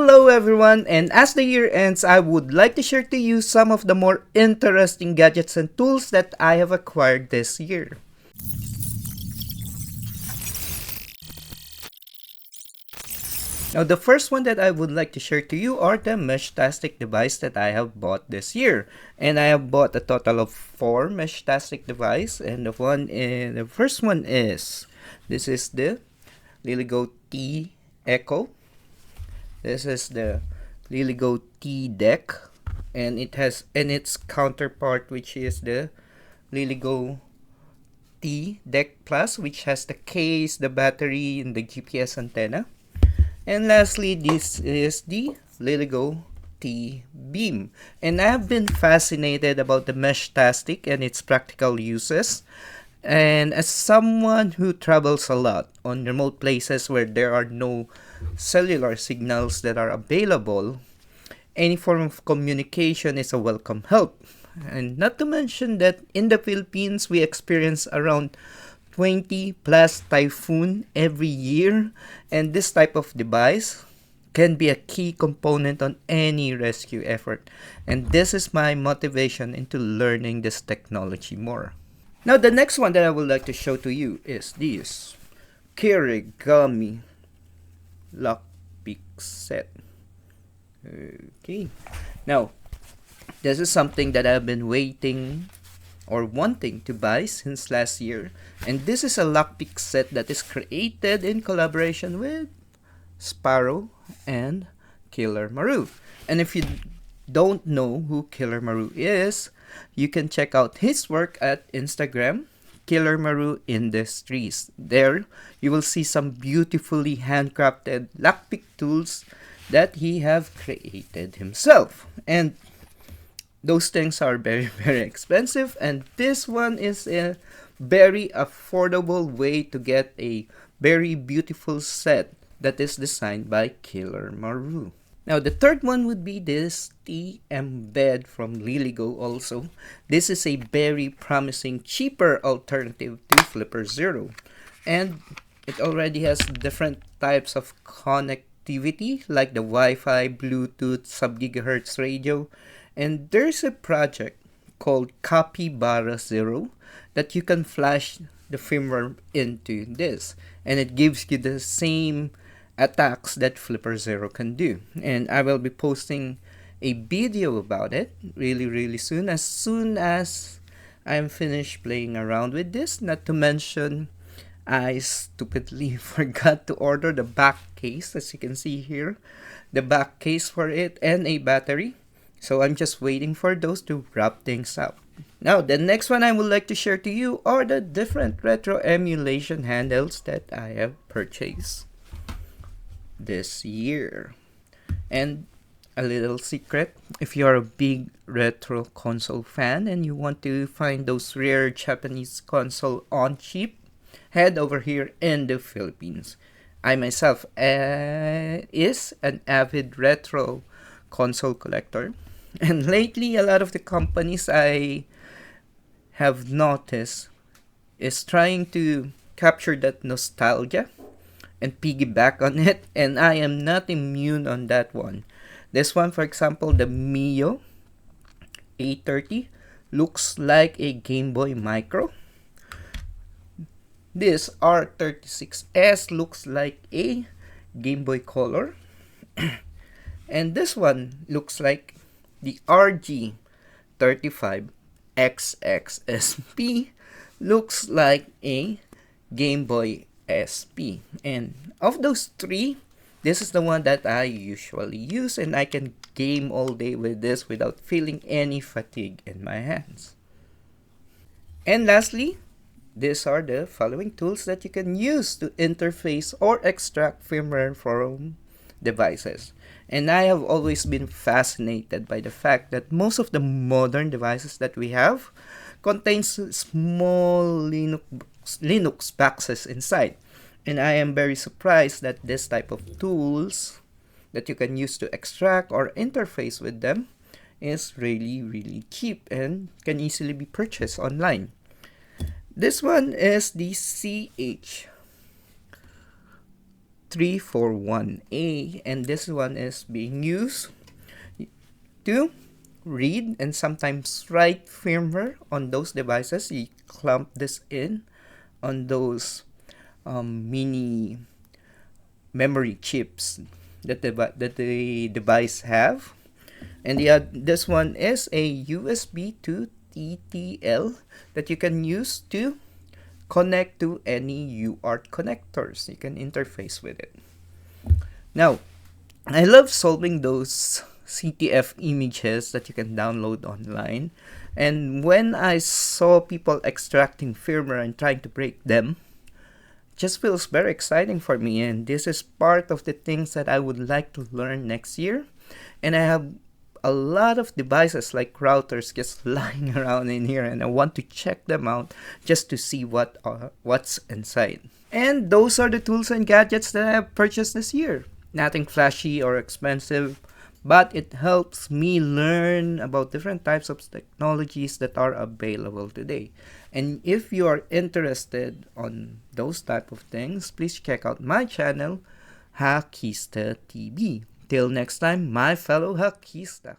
Hello everyone, and as the year ends, I would like to share to you some of the more interesting gadgets and tools that I have acquired this year. Now the first one that I would like to share to you are the Meshtastic device that I have bought this year. And I have bought a total of 4 Meshtastic device, and the first one is this is the Liigo T Echo. This is the Liigo T deck, and it has its counterpart, which is the Liigo T deck plus, which has the case, the battery, and the GPS antenna. And lastly, this is the Liigo T beam, and I've been fascinated about the Meshtastic and its practical uses. And as someone who travels a lot on remote places where there are no cellular signals that are available, any form of communication is a welcome help. And not to mention that in the Philippines, we experience around 20 plus typhoon every year, and this type of device can be a key component on any rescue effort. And this is my motivation into learning this technology more. Now the next one that I would like to show to you is this Kirigami Lockpick Set. Okay, now this is something that I've been waiting or wanting to buy since last year, and this is a lockpick set that is created in collaboration with Sparrow and Killer Maru. And if you don't know who Killer Maru is, you can check out his work at Instagram, Killer Maru Industries. There, you will see some beautifully handcrafted lockpick tools that he have created himself. And those things are very, very expensive, and this one is a very affordable way to get a very beautiful set that is designed by Killer Maru. Now the third one would be this T-Embed from Liigo also. This is a very promising, cheaper alternative to Flipper Zero. And it already has different types of connectivity like the Wi-Fi, Bluetooth, sub-gigahertz radio. And there's a project called Capybara Zero that you can flash the firmware into this, and it gives you the same attacks that Flipper Zero can do. And I will be posting a video about it really soon as I'm finished playing around with this. Not to mention, I stupidly forgot to order the back case, as you can see here, the back case for it and a battery. So I'm just waiting for those to wrap things up. Now, the next one I would like to share to you are the different retro emulation handhelds that I have purchased this year. And a little secret, if you are a big retro console fan and you want to find those rare Japanese console on cheap, head over here in the Philippines. I myself is an avid retro console collector. And lately, a lot of the companies I have noticed is trying to capture that nostalgia and piggyback on it, and I am not immune on that one. This one, for example, the Mio A30 looks like a Game Boy Micro. This R36S looks like a Game Boy Color. And this one looks like the RG35XXSP, looks like a Game Boy SP. And of those three, this is the one that I usually use, and I can game all day with this without feeling any fatigue in my hands. And lastly, these are the following tools that you can use to interface or extract firmware from devices. And I have always been fascinated by the fact that most of the modern devices that we have contains small Linux boxes inside. And I am very surprised that this type of tools that you can use to extract or interface with them is really cheap and can easily be purchased online. This one is the CH 341A, and this one is being used to read and sometimes write firmware on those devices. You clamp this in on those mini memory chips that the device have. And this one is a USB to TTL that you can use to connect to any UART connectors. You can interface with it. Now, I love solving those CTF images that you can download online. And when I saw people extracting firmware and trying to break them, just feels very exciting for me, and this is part of the things that I would like to learn next year. And I have a lot of devices like routers just lying around in here, and I want to check them out just to see what's inside. And those are the tools and gadgets that I have purchased this year. Nothing flashy or expensive, but it helps me learn about different types of technologies that are available today. And if you are interested on those type of things, please check out my channel, Hackista TV. Till next time, my fellow Hackista.